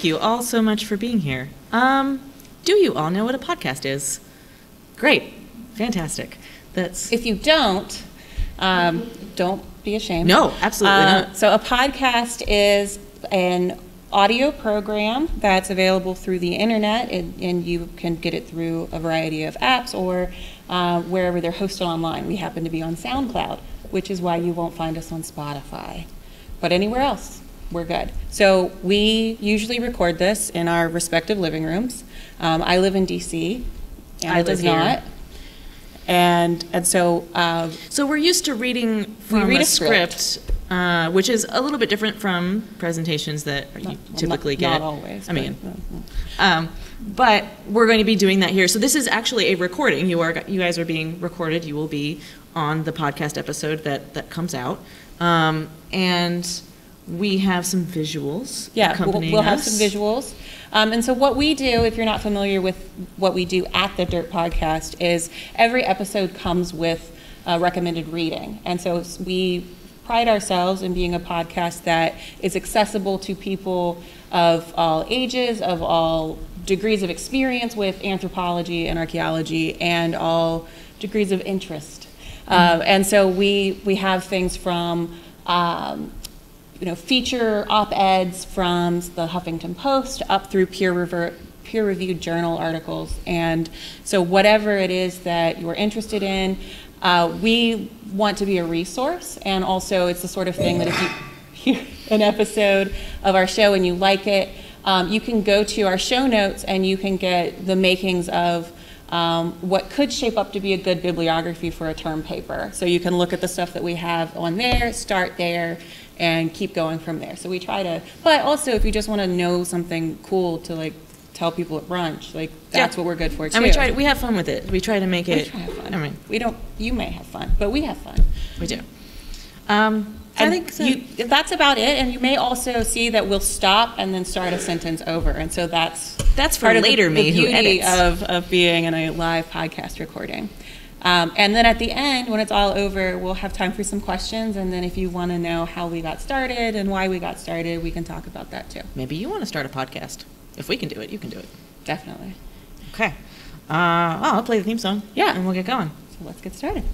thank you all so much for being here. Do you all know what a podcast is? Great. Fantastic. If you don't be ashamed. No, absolutely not. So a podcast is an audio program that's available through the internet, and you can get it through a variety of apps or wherever they're hosted online. We happen to be on SoundCloud, which is why you won't find us on Spotify. But anywhere else, we're good. So we usually record this in our respective living rooms. I live in DC. Anna does not. And so so we're used to reading from a script, which is a little bit different from presentations that you typically get. Not always. I mean, but we're going to be doing that here. So this is actually a recording. You guys are being recorded. You will be on the podcast episode that comes out, and we have some visuals. Yeah, accompanying we'll us. have some visuals. And so what we do, if you're not familiar with what we do at the Dirt Podcast, is every episode comes with a recommended reading. And so we pride ourselves in being a podcast that is accessible to people of all ages, of all degrees of experience with anthropology and archaeology, and all degrees of interest. And so we have things from feature op-eds from the Huffington Post up through peer-reviewed journal articles. And so whatever it is that you're interested in, we want to be a resource. And also it's the sort of thing that if you hear an episode of our show and you like it, you can go to our show notes and you can get the makings of what could shape up to be a good bibliography for a term paper. So you can look at the stuff that we have on there, start there, and keep going from there. So we try to, but also if you just want to know something cool to tell people at brunch, that's what we're good for too. And we have fun with it. We try to make it. We try to have fun. I mean, you may have fun, but we have fun. We do. I think so. That's about it. And you may also see that we'll stop and then start a sentence over. And so that's for part later of the me who beauty edits. of being in a live podcast recording. And then at the end, when it's all over, we'll have time for some questions. And then if you want to know how we got started and why we got started, we can talk about that too. Maybe you want to start a podcast. If we can do it, you can do it. Definitely. Okay. I'll play the theme song. Yeah. And we'll get going. So let's get started.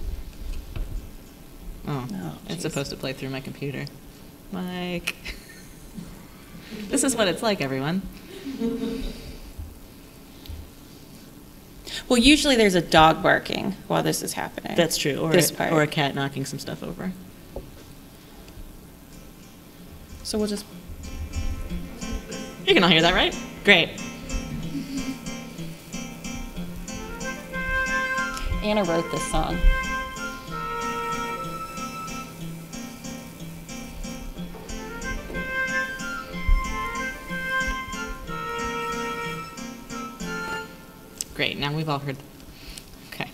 Oh, it's supposed to play through my computer. This is what it's like, everyone. Well, usually there's a dog barking while this is happening. That's true. Or a cat knocking some stuff over. So we'll just... You can all hear that, right? Great. Anna wrote this song. Great, now we've all heard. Okay.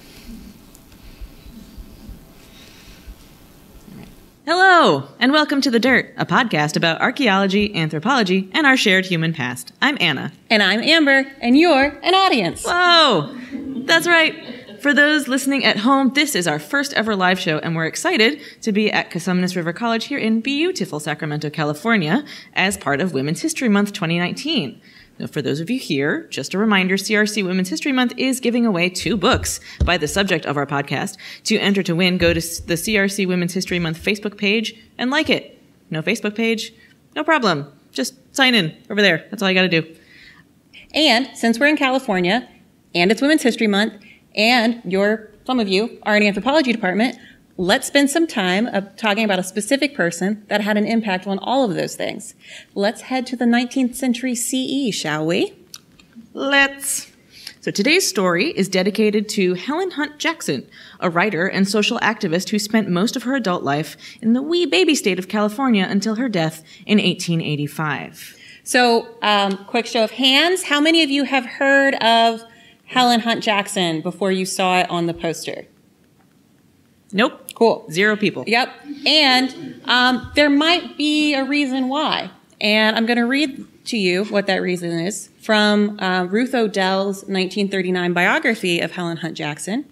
All right. Hello, and welcome to The Dirt, a podcast about archaeology, anthropology, and our shared human past. I'm Anna. And I'm Amber, and you're an audience. Whoa! That's right. For those listening at home, this is our first ever live show, and we're excited to be at Cosumnes River College here in beautiful Sacramento, California, as part of Women's History Month 2019. Now, for those of you here, just a reminder, CRC Women's History Month is giving away 2 books by the subject of our podcast. To enter to win, go to the CRC Women's History Month Facebook page and like it. No Facebook page? No problem. Just sign in over there. That's all you got to do. And since we're in California, and it's Women's History Month, and some of you are in the anthropology department, let's spend some time talking about a specific person that had an impact on all of those things. Let's head to the 19th century CE, shall we? Let's. So today's story is dedicated to Helen Hunt Jackson, a writer and social activist who spent most of her adult life in the wee baby state of California until her death in 1885. So, quick show of hands. How many of you have heard of Helen Hunt Jackson before you saw it on the poster? Nope. Cool. 0 people. Yep. And there might be a reason why. And I'm going to read to you what that reason is from Ruth Odell's 1939 biography of Helen Hunt Jackson.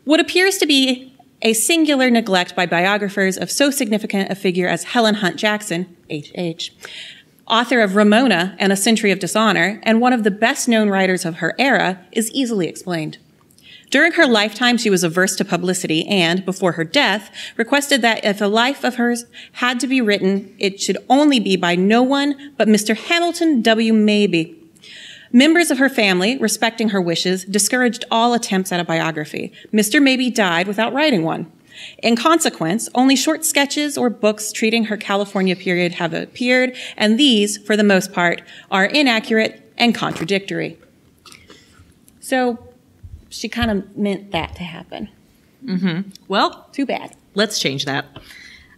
What appears to be a singular neglect by biographers of so significant a figure as Helen Hunt Jackson, H.H., author of Ramona and A Century of Dishonor, and one of the best-known writers of her era, is easily explained. During her lifetime, she was averse to publicity and, before her death, requested that if a life of hers had to be written, it should only be by no one but Mr. Hamilton W. Mabie. Members of her family, respecting her wishes, discouraged all attempts at a biography. Mr. Mabie died without writing one. In consequence, only short sketches or books treating her California period have appeared, and these, for the most part, are inaccurate and contradictory. So, she kind of meant that to happen. Mm-hmm. Well, too bad. Let's change that.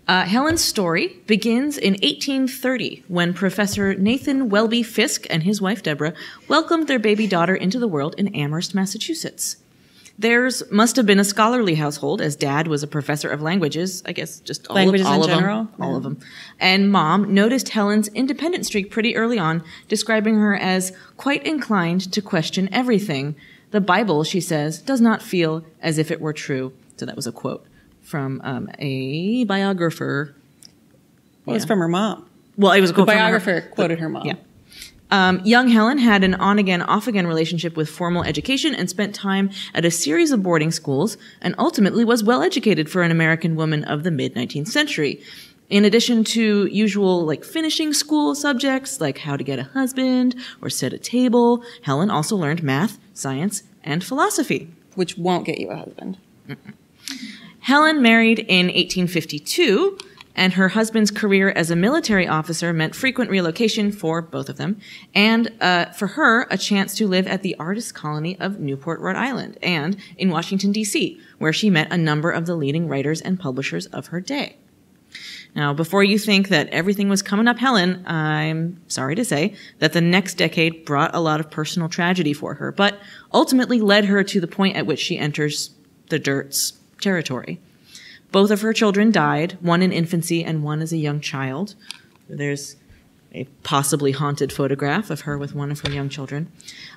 Helen's story begins in 1830 when Professor Nathan Welby Fisk and his wife Deborah welcomed their baby daughter into the world in Amherst, Massachusetts. Theirs must have been a scholarly household, as Dad was a professor of languages, I guess just all languages of in general? All of them. And Mom noticed Helen's independent streak pretty early on, describing her as quite inclined to question everything. The Bible, she says, does not feel as if it were true. So that was a quote from a biographer. Well, it was from her mom. Well, it was a quote from her. The biographer quoted her mom. Yeah. Young Helen had an on-again, off-again relationship with formal education and spent time at a series of boarding schools and ultimately was well-educated for an American woman of the mid-19th century. In addition to usual, finishing school subjects, like how to get a husband or set a table, Helen also learned math, science, and philosophy. Which won't get you a husband. Mm-mm. Helen married in 1852, and her husband's career as a military officer meant frequent relocation for both of them, and for her, a chance to live at the artist colony of Newport, Rhode Island, and in Washington, D.C., where she met a number of the leading writers and publishers of her day. Now, before you think that everything was coming up Helen, I'm sorry to say that the next decade brought a lot of personal tragedy for her, but ultimately led her to the point at which she enters the dirt's territory. Both of her children died, one in infancy and one as a young child. There's a possibly haunted photograph of her with one of her young children.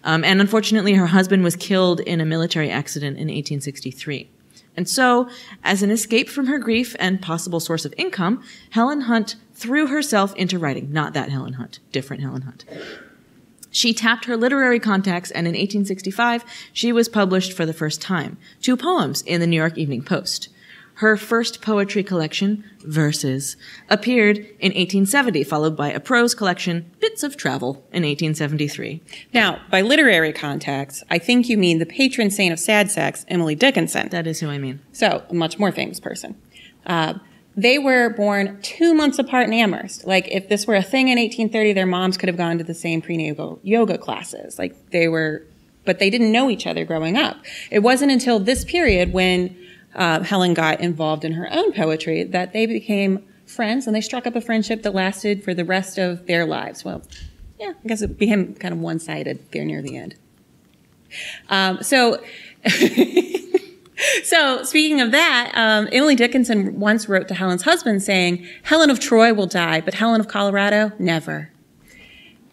And unfortunately, her husband was killed in a military accident in 1863. And so, as an escape from her grief and possible source of income, Helen Hunt threw herself into writing. Not that Helen Hunt, different Helen Hunt. She tapped her literary contacts, and in 1865, she was published for the first time, 2 poems in the New York Evening Post. Her first poetry collection, Verses, appeared in 1870, followed by a prose collection, Bits of Travel, in 1873. Now, by literary contacts, I think you mean the patron saint of sad sex, Emily Dickinson. That is who I mean. So, a much more famous person. They were born 2 months apart in Amherst. If this were a thing in 1830, their moms could have gone to the same prenatal yoga classes. But they didn't know each other growing up. It wasn't until this period when Helen got involved in her own poetry that they became friends, and they struck up a friendship that lasted for the rest of their lives. Well, yeah, I guess it became kind of one-sided there near the end. So speaking of that, Emily Dickinson once wrote to Helen's husband saying, "Helen of Troy will die, but Helen of Colorado, never."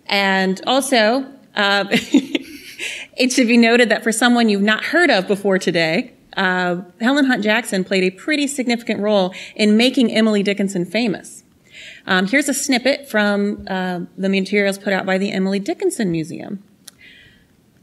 And also, it should be noted that for someone you've not heard of before today, Helen Hunt Jackson played a pretty significant role in making Emily Dickinson famous. Here's a snippet from the materials put out by the Emily Dickinson Museum.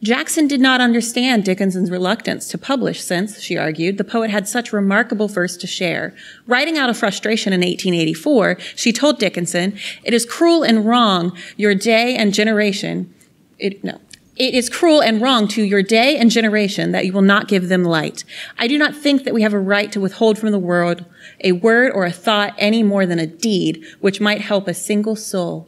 Jackson did not understand Dickinson's reluctance to publish since, she argued, the poet had such remarkable verse to share. Writing out of frustration in 1884, she told Dickinson, "It is cruel and wrong your day and generation." It is cruel and wrong to your day and generation that you will not give them light. I do not think that we have a right to withhold from the world a word or a thought any more than a deed which might help a single soul.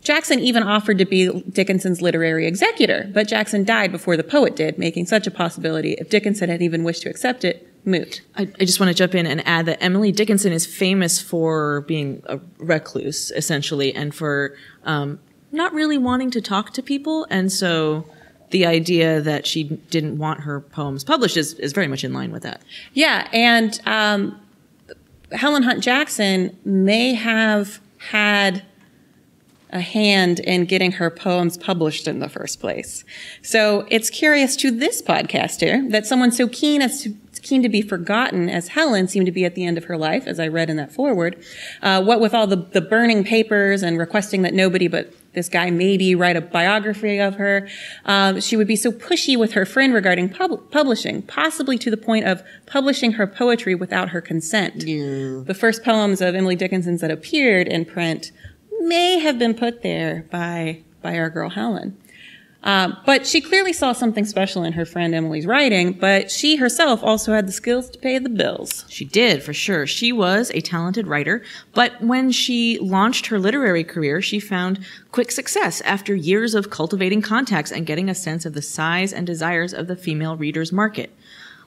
Jackson even offered to be Dickinson's literary executor, but Jackson died before the poet did, making such a possibility, if Dickinson had even wished to accept it, moot. I just want to jump in and add that Emily Dickinson is famous for being a recluse, essentially, and for not really wanting to talk to people. And so the idea that she didn't want her poems published is very much in line with that. Yeah, and Helen Hunt Jackson may have had a hand in getting her poems published in the first place. So it's curious to this podcaster that someone so keen as keen to be forgotten, as Helen seemed to be at the end of her life, as I read in that foreword. What with all the burning papers and requesting that nobody but this guy maybe write a biography of her, she would be so pushy with her friend regarding publishing, possibly to the point of publishing her poetry without her consent. Yeah. The first poems of Emily Dickinson's that appeared in print may have been put there by our girl Helen. But she clearly saw something special in her friend Emily's writing, but she herself also had the skills to pay the bills. She did, for sure. She was a talented writer, but when she launched her literary career, she found quick success after years of cultivating contacts and getting a sense of the size and desires of the female reader's market.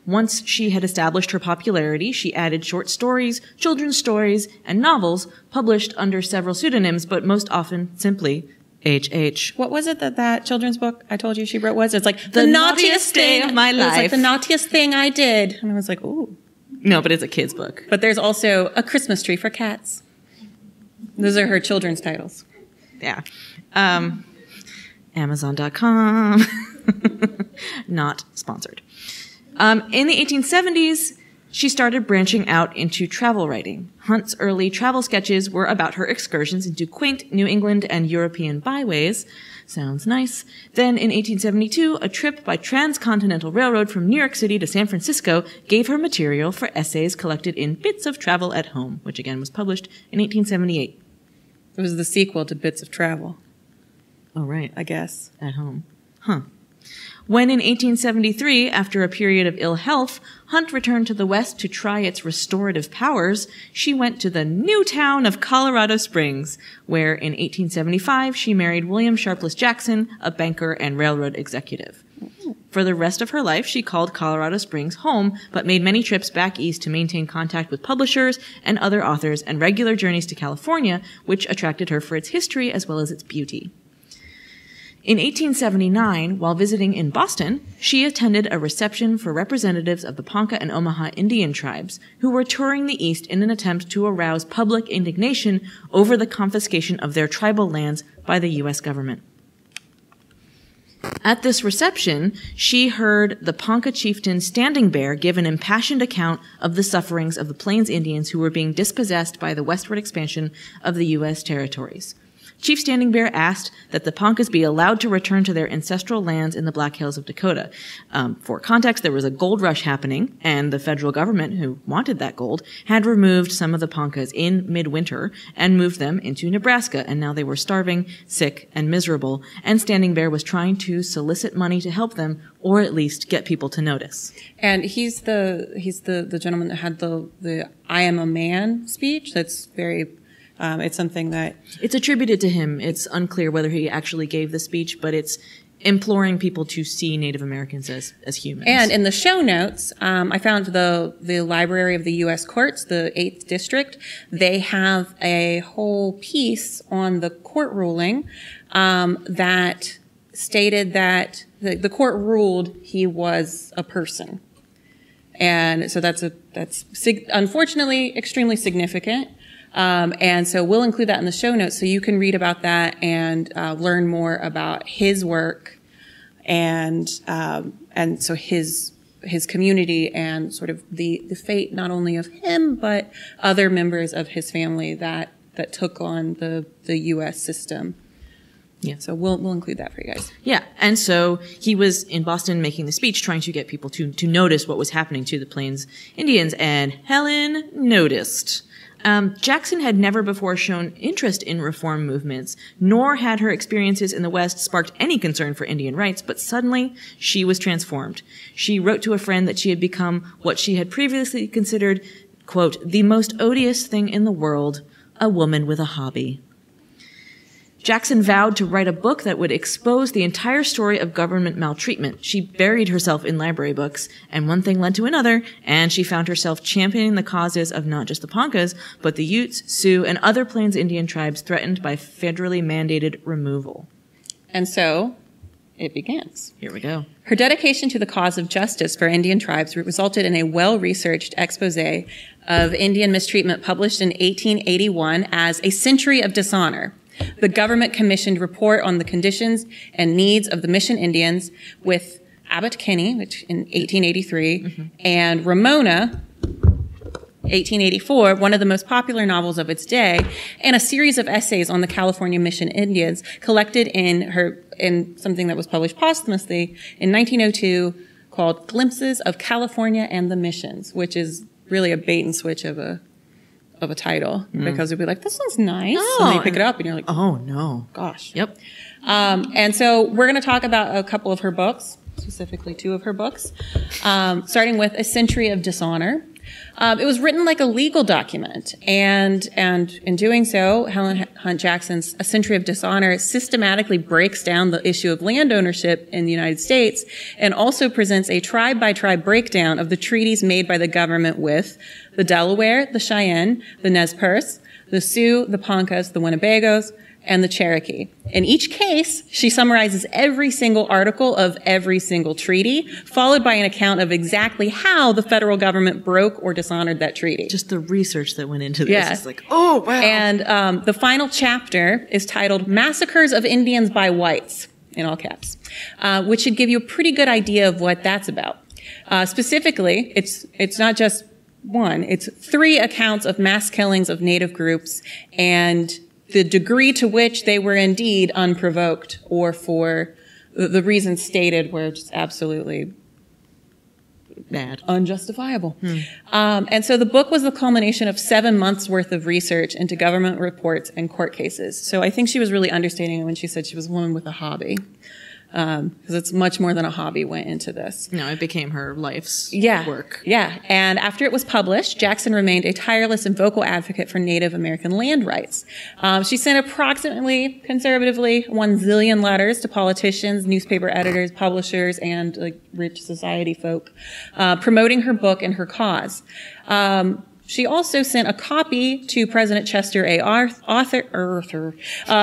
Once she had established her popularity, she added short stories, children's stories, and novels published under several pseudonyms, but most often simply H.H. What was it that children's book I told you she wrote was? It's like, the naughtiest day of my life. It was like, the naughtiest thing I did. And I was like, ooh. No, but it's a kid's book. But there's also A Christmas Tree for Cats. Those are her children's titles. Yeah. Amazon.com. Not sponsored. In the 1870s, she started branching out into travel writing. Hunt's early travel sketches were about her excursions into quaint New England and European byways. Sounds nice. Then in 1872, a trip by transcontinental railroad from New York City to San Francisco gave her material for essays collected in Bits of Travel at Home, which again was published in 1878. It was the sequel to Bits of Travel. Oh, right. I guess. At Home. Huh. When in 1873, after a period of ill health, Hunt returned to the West to try its restorative powers, she went to the new town of Colorado Springs, where in 1875 she married William Sharpless Jackson, a banker and railroad executive. For the rest of her life, she called Colorado Springs home, but made many trips back east to maintain contact with publishers and other authors and regular journeys to California, which attracted her for its history as well as its beauty. In 1879, while visiting in Boston, she attended a reception for representatives of the Ponca and Omaha Indian tribes, who were touring the East in an attempt to arouse public indignation over the confiscation of their tribal lands by the U.S. government. At this reception, she heard the Ponca chieftain Standing Bear give an impassioned account of the sufferings of the Plains Indians who were being dispossessed by the westward expansion of the U.S. territories. Chief Standing Bear asked that the Poncas be allowed to return to their ancestral lands in the Black Hills of Dakota. For context, there was a gold rush happening, and the federal government, who wanted that gold, had removed some of the Poncas in midwinter and moved them into Nebraska, and now they were starving, sick, and miserable, and Standing Bear was trying to solicit money to help them, or at least get people to notice. And he's the gentleman that had the I am a man speech. That's very... it's something that... It's attributed to him. It's unclear whether he actually gave the speech, but it's imploring people to see Native Americans as humans. And in the show notes, I found the Library of the U.S. Courts, the 8th District. They have a whole piece on the court ruling that stated that the court ruled he was a person. And so that's unfortunately extremely significant. And so we'll include that in the show notes so you can read about that and learn more about his work and so his community and sort of the fate not only of him but other members of his family that took on the U.S. system. Yeah. So we'll include that for you guys. Yeah. And so he was in Boston making the speech trying to get people to notice what was happening to the Plains Indians, and Helen noticed. Jackson had never before shown interest in reform movements, nor had her experiences in the West sparked any concern for Indian rights, but suddenly she was transformed. She wrote to a friend that she had become what she had previously considered, quote, the most odious thing in the world, a woman with a hobby. Jackson vowed to write a book that would expose the entire story of government maltreatment. She buried herself in library books, and one thing led to another, and she found herself championing the causes of not just the Poncas, but the Utes, Sioux, and other Plains Indian tribes threatened by federally mandated removal. And so it begins. Here we go. Her dedication to the cause of justice for Indian tribes resulted in a well-researched expose of Indian mistreatment published in 1881 as A Century of Dishonor. The government commissioned report on the conditions and needs of the Mission Indians with Abbot Kinney, which in 1883, and Ramona, 1884, one of the most popular novels of its day, and a series of essays on the California Mission Indians collected in something that was published posthumously in 1902 called Glimpses of California and the Missions, which is really a bait and switch of a title, because it'd be like, this one's nice. Oh, and then you pick it up and you're like, oh no. Gosh. Yep. And so we're going to talk about a couple of her books, specifically 2 of her books, starting with A Century of Dishonor. It was written like a legal document, and in doing so, Helen Hunt Jackson's A Century of Dishonor systematically breaks down the issue of land ownership in the United States and also presents a tribe-by-tribe breakdown of the treaties made by the government with the Delaware, the Cheyenne, the Nez Perce, the Sioux, the Poncas, the Winnebagos, and the Cherokee. In each case, she summarizes every single article of every single treaty, followed by an account of exactly how the federal government broke or dishonored that treaty. Just the research that went into this. Yeah. It's like, oh, wow. And the final chapter is titled Massacres of Indians by Whites, in all caps, which should give you a pretty good idea of what that's about. Specifically, it's not just one, it's 3 accounts of mass killings of Native groups and the degree to which they were indeed unprovoked or for the reasons stated were just absolutely bad, unjustifiable. And so the book was the culmination of 7 months worth of research into government reports and court cases. So I think she was really understating when she said she was a woman with a hobby. Because it's much more than a hobby went into this. No, it became her life's work. Yeah. And after it was published, Jackson remained a tireless and vocal advocate for Native American land rights. She sent approximately, conservatively, 1 zillion letters to politicians, newspaper editors, publishers, and like rich society folk, promoting her book and her cause. She also sent a copy to President Chester A. Arthur.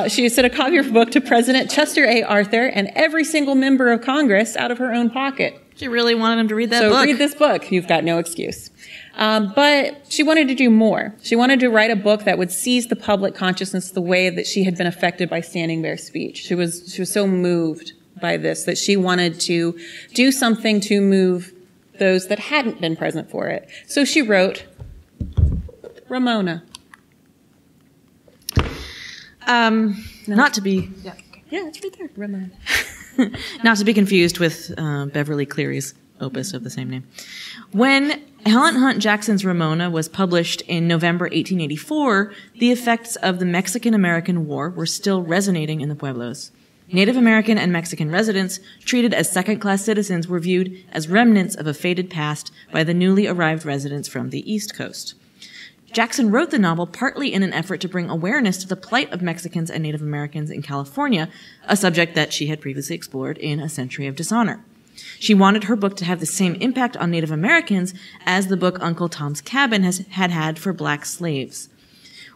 She sent a copy of her book to President Chester A. Arthur and every single member of Congress out of her own pocket. She really wanted him to read that book. So read this book. You've got no excuse. But she wanted to do more. She wanted to write a book that would seize the public consciousness the way that she had been affected by Standing Bear's speech. She was so moved by this that she wanted to do something to move those that hadn't been present for it. So she wrote Ramona. Not to be... Yeah, it's right there. Ramona. Not to be confused with Beverly Cleary's opus of the same name. When Helen Hunt Jackson's Ramona was published in November 1884, the effects of the Mexican-American War were still resonating in the pueblos. Native American and Mexican residents, treated as second-class citizens, were viewed as remnants of a faded past by the newly arrived residents from the East Coast. Jackson wrote the novel partly in an effort to bring awareness to the plight of Mexicans and Native Americans in California, a subject that she had previously explored in A Century of Dishonor. She wanted her book to have the same impact on Native Americans as the book Uncle Tom's Cabin had for black slaves.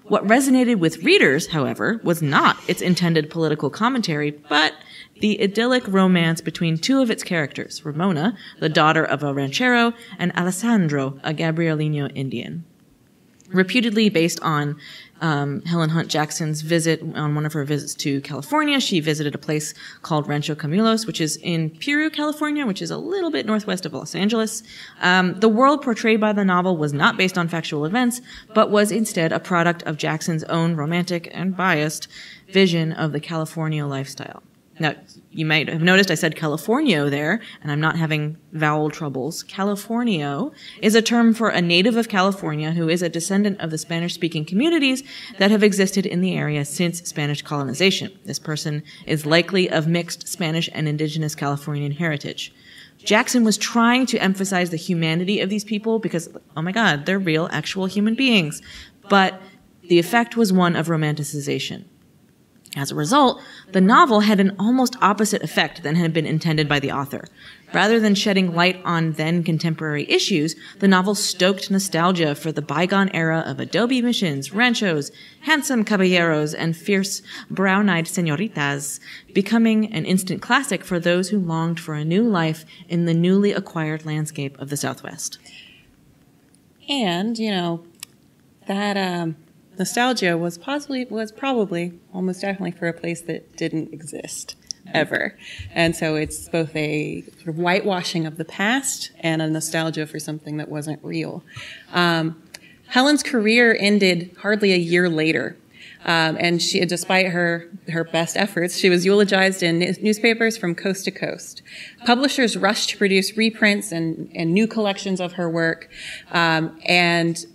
What resonated with readers, however, was not its intended political commentary, but the idyllic romance between 2 of its characters, Ramona, the daughter of a ranchero, and Alessandro, a Gabrielino Indian. Reputedly based on Helen Hunt Jackson's visit, on one of her visits to California, she visited a place called Rancho Camulos, which is in Piru, California, which is a little bit northwest of Los Angeles. The world portrayed by the novel was not based on factual events, but was instead a product of Jackson's own romantic and biased vision of the California lifestyle. Now, you might have noticed I said Californio there, and I'm not having vowel troubles. Californio is a term for a native of California who is a descendant of the Spanish-speaking communities that have existed in the area since Spanish colonization. This person is likely of mixed Spanish and indigenous Californian heritage. Jackson was trying to emphasize the humanity of these people because, oh my God, they're real, actual human beings. But the effect was one of romanticization. As a result, the novel had an almost opposite effect than had been intended by the author. Rather than shedding light on then contemporary issues, the novel stoked nostalgia for the bygone era of adobe missions, ranchos, handsome caballeros, and fierce, brown-eyed señoritas, becoming an instant classic for those who longed for a new life in the newly acquired landscape of the Southwest. And, you know, that nostalgia was probably almost definitely for a place that didn't exist. ever. And so it's both a sort of whitewashing of the past and a nostalgia for something that wasn't real. Helen's career ended hardly a year later. And she, despite her best efforts, she was eulogized in newspapers from coast to coast. Publishers rushed to produce reprints and new collections of her work. And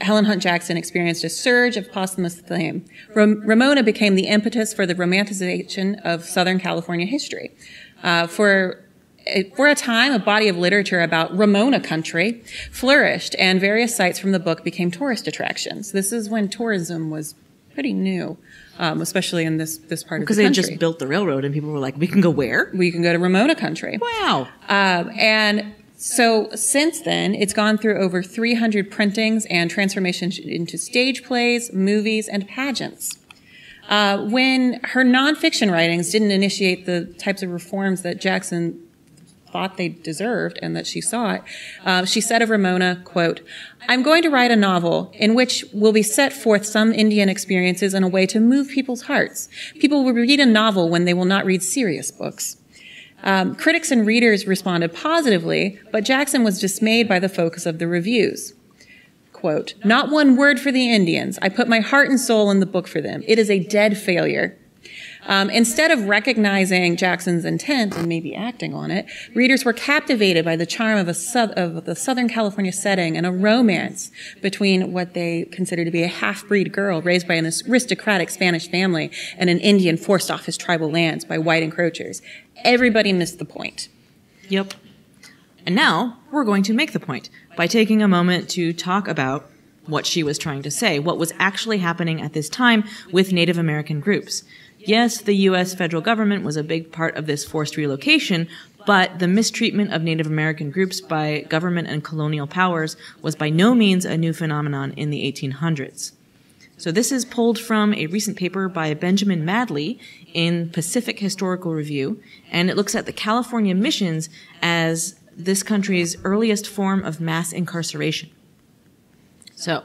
Helen Hunt Jackson experienced a surge of posthumous fame. Ramona became the impetus for the romanticization of Southern California history. For a time, a body of literature about Ramona country flourished, and various sites from the book became tourist attractions. This is when tourism was pretty new, especially in this part of the country. Because they just built the railroad, and people were like, we can go where? We can go to Ramona country. Wow. And so since then, it's gone through over 300 printings and transformations into stage plays, movies, and pageants. When her nonfiction writings didn't initiate the types of reforms that Jackson thought they deserved and that she sought, she said of Ramona, quote, "I'm going to write a novel in which will be set forth some Indian experiences in a way to move people's hearts. People will read a novel when they will not read serious books." Critics and readers responded positively, but Jackson was dismayed by the focus of the reviews. Quote, "Not one word for the Indians. I put my heart and soul in the book for them. It is a dead failure." Instead of recognizing Jackson's intent and maybe acting on it, readers were captivated by the charm of the Southern California setting and a romance between what they considered to be a half-breed girl raised by an aristocratic Spanish family and an Indian forced off his tribal lands by white encroachers. Everybody missed the point. Yep. And now we're going to make the point by taking a moment to talk about what she was trying to say, what was actually happening at this time with Native American groups. Yes, the U.S. federal government was a big part of this forced relocation, but the mistreatment of Native American groups by government and colonial powers was by no means a new phenomenon in the 1800s. So this is pulled from a recent paper by Benjamin Madley in Pacific Historical Review, and it looks at the California missions as this country's earliest form of mass incarceration. So,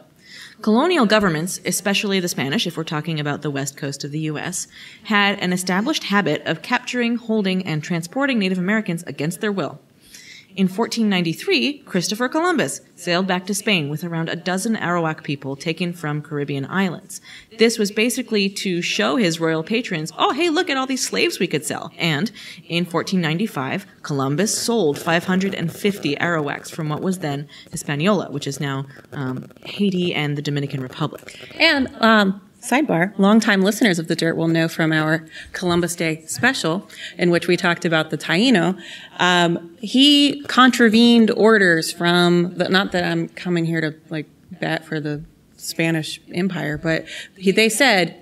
colonial governments, especially the Spanish, if we're talking about the west coast of the U.S., had an established habit of capturing, holding, and transporting Native Americans against their will. In 1493, Christopher Columbus sailed back to Spain with around a dozen Arawak people taken from Caribbean islands. This was basically to show his royal patrons, oh, hey, look at all these slaves we could sell. And in 1495, Columbus sold 550 Arawaks from what was then Hispaniola, which is now Haiti and the Dominican Republic. And sidebar, longtime listeners of The Dirt will know from our Columbus Day special, in which we talked about the Taino, he contravened orders from, not that I'm coming here to bat for the Spanish Empire, but they said,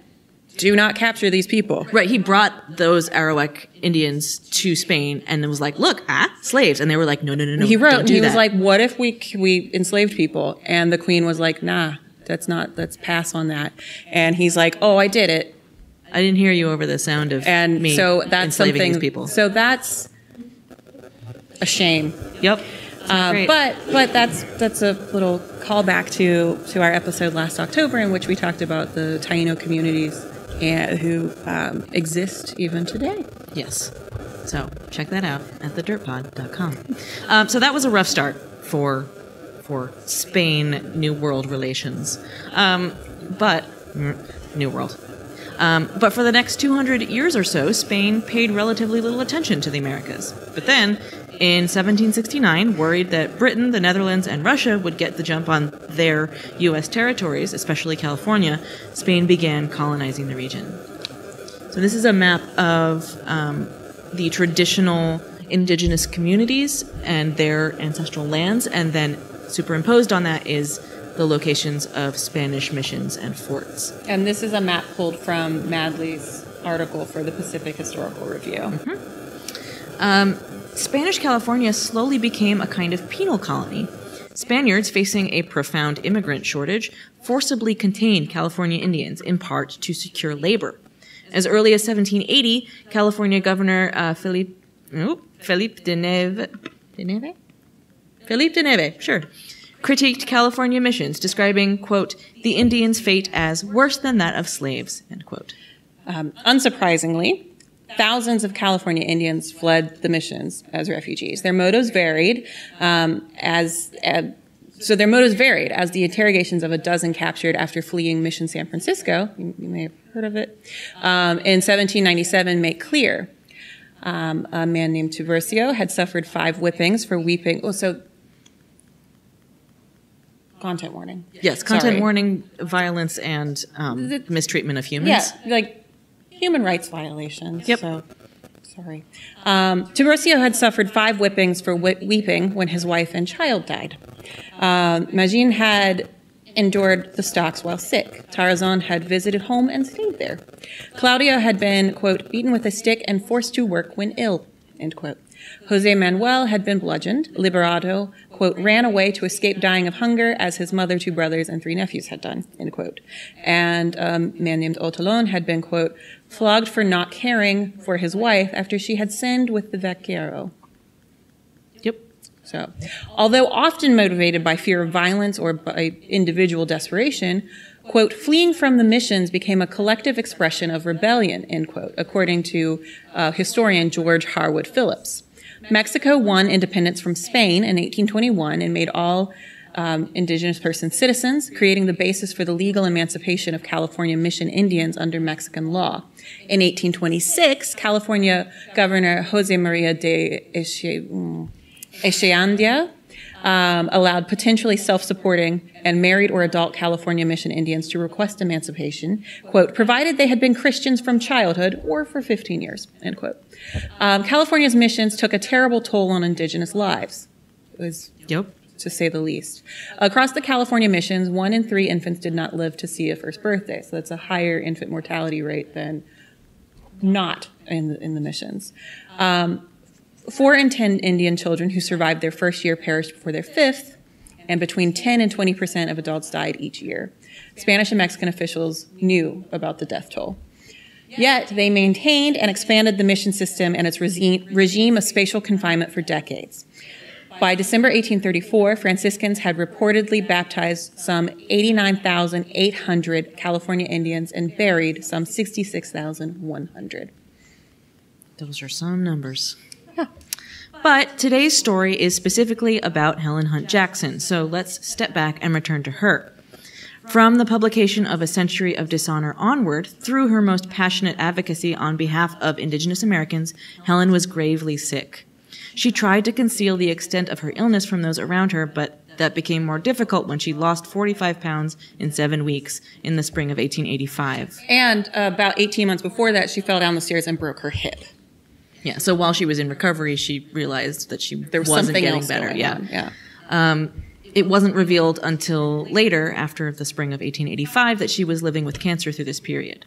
do not capture these people. Right, he brought those Arawak Indians to Spain and was like, look, slaves. And they were like, no, he wrote, don't do he that. was like, what if we enslaved people? And the queen was like, nah. Let's pass on that. And he's like, oh, I did it. I didn't hear you over the sound of me so that's enslaving these people. So that's a shame. Yep. But that's a little callback to our episode last October in which we talked about the Taino communities who exist even today. Yes. So check that out at thedirtpod.com. So that was a rough start for Spain New World relations. But New World. But for the next 200 years or so, Spain paid relatively little attention to the Americas. But then, in 1769, worried that Britain, the Netherlands, and Russia would get the jump on their U.S. territories, especially California, Spain began colonizing the region. So this is a map of the traditional indigenous communities and their ancestral lands, and then superimposed on that is the locations of Spanish missions and forts. And this is a map pulled from Madley's article for the Pacific Historical Review. Mm-hmm. Spanish California slowly became a kind of penal colony. Spaniards, facing a profound immigrant shortage, forcibly contained California Indians, in part to secure labor. As early as 1780, California Governor Philippe de Neve, sure, critiqued California missions, describing, quote, the Indians' fate as worse than that of slaves, end quote. Unsurprisingly, thousands of California Indians fled the missions as refugees. Their motives varied as the interrogations of a dozen captured after fleeing Mission San Francisco, you may have heard of it, in 1797 make clear. A man named Tiburcio had suffered 5 whippings for weeping. Oh, so content warning. Yes, content warning, violence, and mistreatment of humans. Yeah, like human rights violations. Yep. So, sorry. Tiburcio had suffered 5 whippings for weeping when his wife and child died. Magin had endured the stocks while sick. Tarazon had visited home and stayed there. Claudio had been, quote, beaten with a stick and forced to work when ill, end quote. Jose Manuel had been bludgeoned. Liberato, quote, ran away to escape dying of hunger as his mother, 2 brothers, and 3 nephews had done, end quote. And a man named Otalon had been, quote, flogged for not caring for his wife after she had sinned with the vaquero. Yep. So, although often motivated by fear of violence or by individual desperation, quote, fleeing from the missions became a collective expression of rebellion, end quote, according to historian George Harwood Phillips. Mexico won independence from Spain in 1821 and made all indigenous persons citizens, creating the basis for the legal emancipation of California mission Indians under Mexican law. In 1826, California Governor Jose Maria de Echeandia allowed potentially self-supporting and married or adult California mission Indians to request emancipation, quote, provided they had been Christians from childhood or for 15 years, end quote. California's missions took a terrible toll on indigenous lives. It was, to say the least. Across the California missions, 1 in 3 infants did not live to see a first birthday, so that's a higher infant mortality rate than not in the missions. 4 in 10 Indian children who survived their first year perished before their 5th, and between 10 and 20% of adults died each year. Spanish and Mexican officials knew about the death toll. Yet, they maintained and expanded the mission system and its regime of spatial confinement for decades. By December 1834, Franciscans had reportedly baptized some 89,800 California Indians and buried some 66,100. Those are some numbers. But today's story is specifically about Helen Hunt Jackson, so let's step back and return to her. From the publication of A Century of Dishonor onward, through her most passionate advocacy on behalf of Indigenous Americans, Helen was gravely sick. She tried to conceal the extent of her illness from those around her, but that became more difficult when she lost 45 pounds in 7 weeks in the spring of 1885. And about 18 months before that, she fell down the stairs and broke her hip. Yeah, so while she was in recovery, she realized that there wasn't getting better. Yeah. It wasn't revealed until later, after the spring of 1885, that she was living with cancer through this period.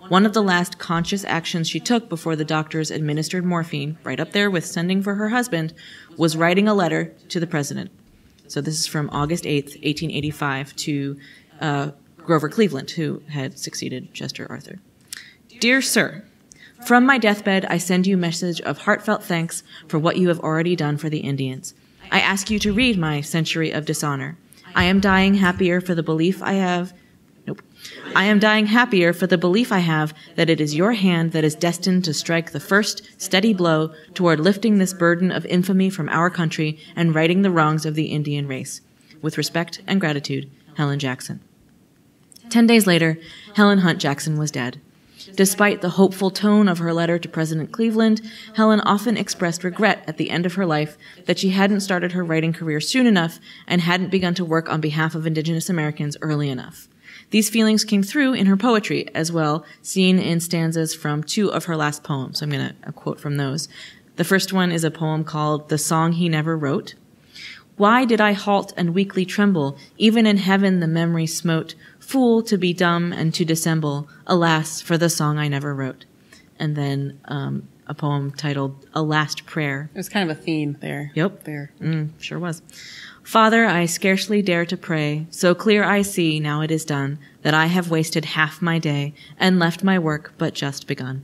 One of the last conscious actions she took before the doctors administered morphine, right up there with sending for her husband, was writing a letter to the president. So this is from August 8th, 1885, to Grover Cleveland, who had succeeded Chester Arthur. Dear Sir, from my deathbed, I send you a message of heartfelt thanks for what you have already done for the Indians. I ask you to read my Century of Dishonor. I am dying happier for the belief I have that it is your hand that is destined to strike the first steady blow toward lifting this burden of infamy from our country and righting the wrongs of the Indian race. With respect and gratitude, Helen Jackson. 10 days later, Helen Hunt Jackson was dead. Despite the hopeful tone of her letter to President Cleveland, Helen often expressed regret at the end of her life that she hadn't started her writing career soon enough and hadn't begun to work on behalf of Indigenous Americans early enough. These feelings came through in her poetry as well, seen in stanzas from 2 of her last poems. I'm going to quote from those. The first one is a poem called The Song He Never Wrote. Why did I halt and weakly tremble? Even in heaven the memory smote. Fool to be dumb and to dissemble. Alas, for the song I never wrote. And then a poem titled A Last Prayer. It was kind of a theme there. Yep. There. Sure was. Father, I scarcely dare to pray. So clear I see, now it is done, that I have wasted half my day and left my work but just begun.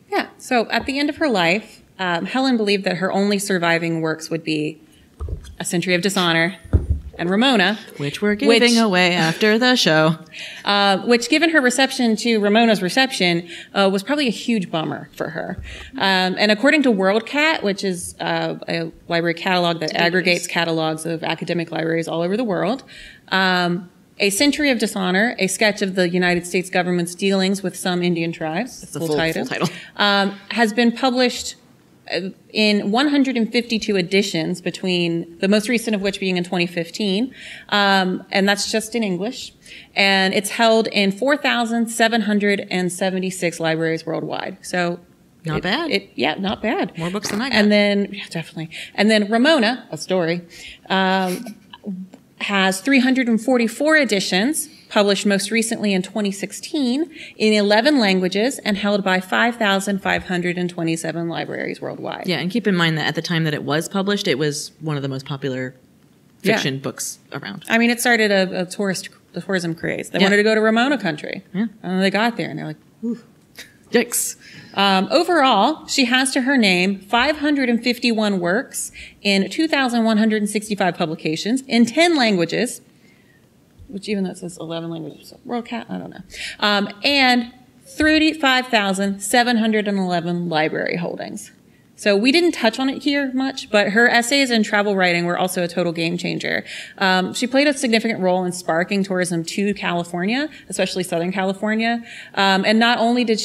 Yeah. So at the end of her life, Helen believed that her only surviving works would be A Century of Dishonor and Ramona. Which we're giving away after the show. Which, given her reception to Ramona's reception, was probably a huge bummer for her. And according to WorldCat, which is a library catalog that aggregates catalogs of academic libraries all over the world, A Century of Dishonor, a sketch of the United States government's dealings with some Indian tribes, that's the full title. Has been published in 152 editions, between the most recent of which being in 2015, and that's just in English. And it's held in 4,776 libraries worldwide. So not bad. Yeah, not bad. More books than I got. And then, yeah, definitely. And then Ramona, a story, has 344 editions, published most recently in 2016 in 11 languages and held by 5,527 libraries worldwide. Yeah, and keep in mind that at the time that it was published, it was one of the most popular fiction books around. I mean, it started a tourism craze. They wanted to go to Ramona country. Yeah. And they got there and they're like, ooh. Yikes. Overall, she has to her name 551 works in 2,165 publications in 10 languages, which even that says 11 languages, so WorldCat, I don't know, and 35,711 library holdings. So we didn't touch on it here much, but her essays and travel writing were also a total game changer. She played a significant role in sparking tourism to California, especially Southern California. And not only did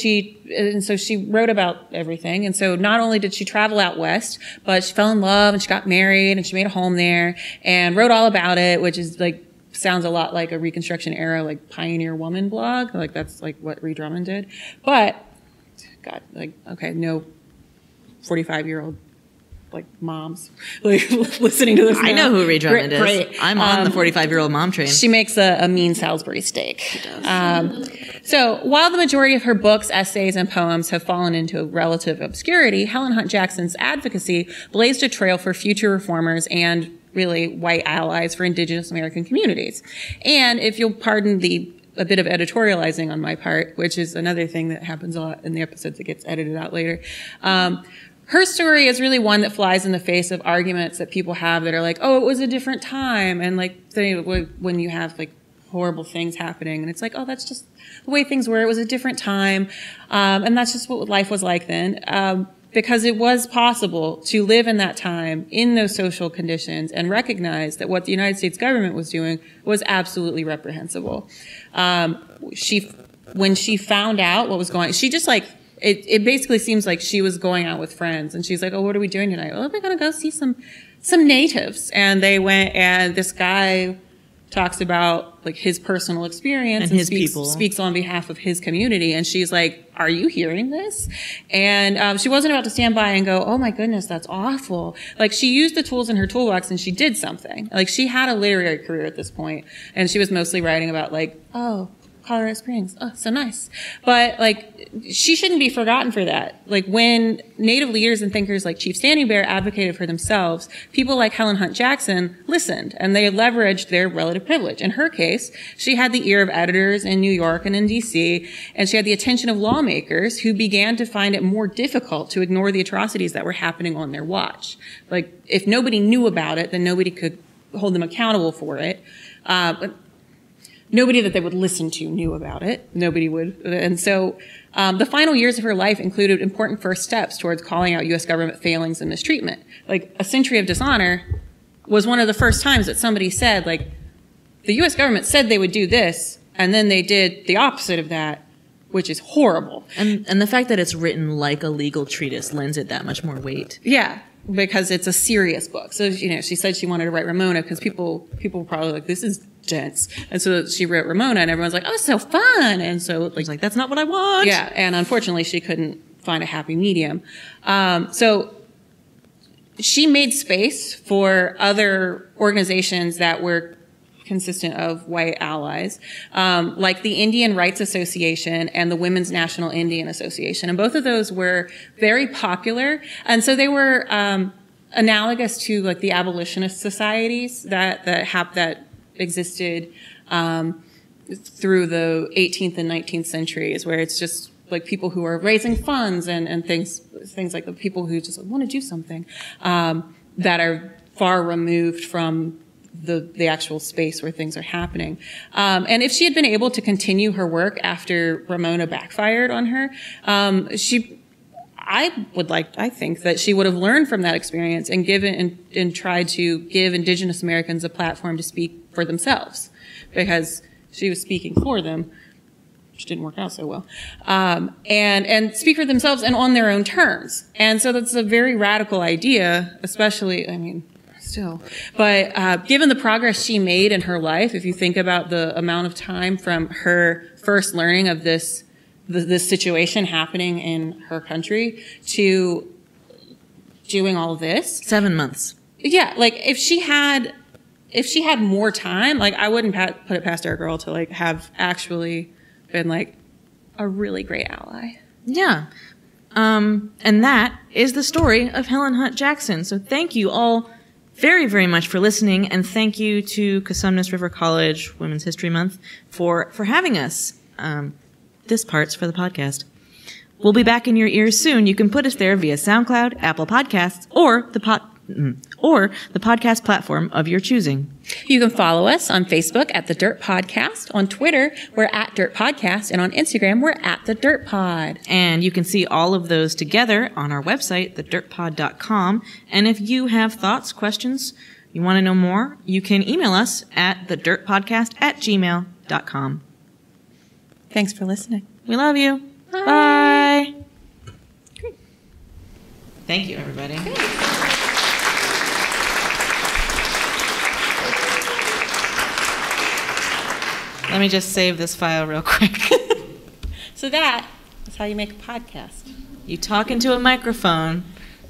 so she wrote about everything. And so not only did she travel out west, but she fell in love and she got married and she made a home there and wrote all about it, which is like, sounds a lot like a Reconstruction era, like pioneer woman blog. Like that's like what Ree Drummond did. But God, like, okay, no 45-year-old like moms like listening to this. I know who Ree Drummond is. Great. I'm on the 45-year-old mom train. She makes a mean Salisbury steak. She does. So while the majority of her books, essays, and poems have fallen into relative obscurity, Helen Hunt Jackson's advocacy blazed a trail for future reformers and really white allies for indigenous American communities. And if you'll pardon a bit of editorializing on my part, which is another thing that happens a lot in the episodes that gets edited out later, her story is really one that flies in the face of arguments that people have that are like, oh, it was a different time. And like, when you have like horrible things happening and it's like, oh, that's just the way things were. It was a different time. And that's just what life was like then. Because it was possible to live in that time in those social conditions and recognize that what the United States government was doing was absolutely reprehensible. When she found out what was going on, she just like, it basically seems like she was going out with friends and she's like, oh, what are we doing tonight? Oh, we're going to go see some natives. And they went, and this guy talks about like his personal experience and his people, speaks on behalf of his community. And she's like, are you hearing this? And she wasn't about to stand by and go, oh my goodness, that's awful. Like she used the tools in her toolbox and she did something. Like she had a literary career at this point, and she was mostly writing about like, oh, Colorado Springs. Oh, so nice. But like, she shouldn't be forgotten for that. Like when Native leaders and thinkers like Chief Standing Bear advocated for themselves, people like Helen Hunt Jackson listened and they leveraged their relative privilege. In her case, she had the ear of editors in New York and in DC, and she had the attention of lawmakers who began to find it more difficult to ignore the atrocities that were happening on their watch. Like if nobody knew about it, then nobody could hold them accountable for it. Nobody that they would listen to knew about it. Nobody would. And so the final years of her life included important first steps towards calling out U.S. government failings and mistreatment. Like A Century of Dishonor was one of the first times that somebody said, like, the U.S. government said they would do this, and then they did the opposite of that, which is horrible. And the fact that it's written like a legal treatise lends it that much more weight. Yeah, because it's a serious book. So, you know, she said she wanted to write Ramona because people were probably like, this is dense. And so she wrote Ramona and everyone's like, oh, it's so fun. And so like, that's not what I want. Yeah. And unfortunately she couldn't find a happy medium. So she made space for other organizations that were consistent of white allies, like the Indian Rights Association and the Women's National Indian Association. And both of those were very popular. And so they were analogous to like the abolitionist societies that existed through the 18th and 19th centuries, where it's just like people who are raising funds and things like the people who just want to do something that are far removed from the actual space where things are happening. And if she had been able to continue her work after Ramona backfired on her, I think that she would have learned from that experience and and tried to give Indigenous Americans a platform to speak for themselves, because she was speaking for them, which didn't work out so well, and speak for themselves and on their own terms. And so that's a very radical idea, especially, still. But given the progress she made in her life, if you think about the amount of time from her first learning of this situation happening in her country to doing all of this. 7 months. Yeah, like if she had more time, like I wouldn't put it past our girl to like have actually been like a really great ally. Yeah. And that is the story of Helen Hunt Jackson. So thank you all very, very much for listening, and thank you to Cosumnes River College Women's History Month for having us. This part's for the podcast. We'll be back in your ears soon. You can put us there via SoundCloud, Apple Podcasts, or the podcast platform of your choosing. You can follow us on Facebook at The Dirt Podcast. On Twitter, we're at Dirt Podcast. And on Instagram, we're at The Dirt Pod. And you can see all of those together on our website, thedirtpod.com. And if you have thoughts, questions, you want to know more, you can email us at thedirtpodcast@gmail.com. Thanks for listening. We love you. Bye. Great. Thank you, everybody. Let me just save this file real quick. So that is how you make a podcast. You talk into a microphone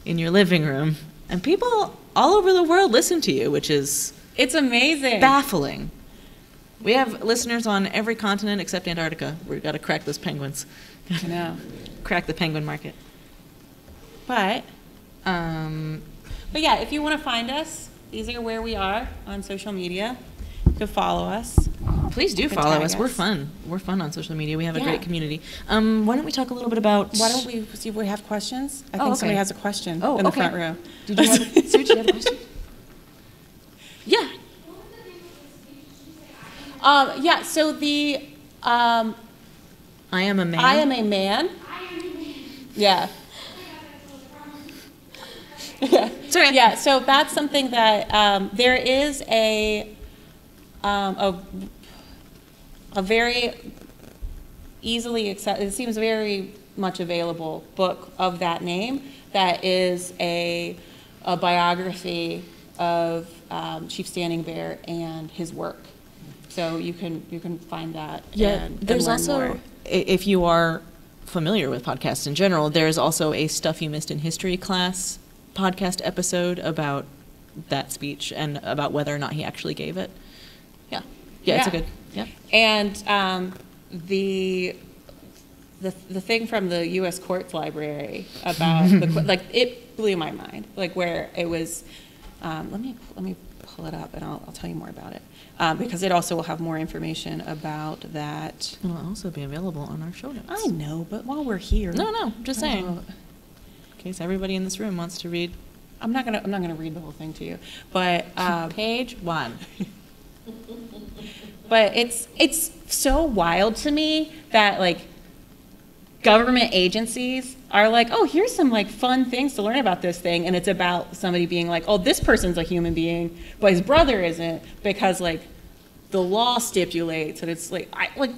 in your living room, and people all over the world listen to you, which is... It's amazing. Baffling. We have listeners on every continent except Antarctica. We've got to crack those penguins. I know. Crack the penguin market. But yeah, if you want to find us, these are where we are on social media. You can follow us. Please do follow us. We're fun. We're fun on social media. We have a great community. Why don't we talk a little bit about... Why don't we see if we have questions? I think somebody has a question in the front row. Did you have a question? Yeah. So the... I am a man. I am a man. Yeah. Yeah. Sorry. Yeah, so that's something that there is a very easily it seems very much available book of that name that is a biography of Chief Standing Bear and his work. So you can find that. Yeah, and there's learn also more. If you are familiar with podcasts in general, there's also a Stuff You Missed in History class podcast episode about that speech and about whether or not he actually gave it. Yeah, it's a good. Yeah. And the thing from the U.S. Courts Library about it blew my mind. Like where it was. Let me pull it up and I'll tell you more about it because it also will have more information about that. It'll also be available on our show notes. I know, but while we're here. No, I'm just saying. In case everybody in this room wants to read. I'm not gonna read the whole thing to you, but page 1. But it's so wild to me that like government agencies are like, oh, here's some like fun things to learn about this thing, and it's about somebody being like, oh, this person's a human being, but his brother isn't, because like the law stipulates, and it's like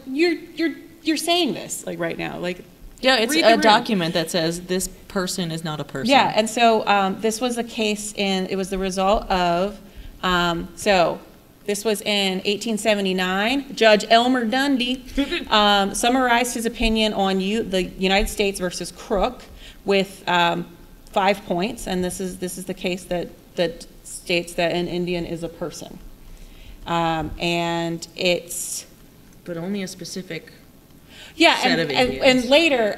you're saying this like right now, like. Yeah, it's a document that says this person is not a person. Yeah, and so this was a case it was the result of, this was in 1879. Judge Elmer Dundee summarized his opinion on the United States versus Crook with 5 points, and this is the case that states that an Indian is a person, and it's. But only a specific. Yeah, and later,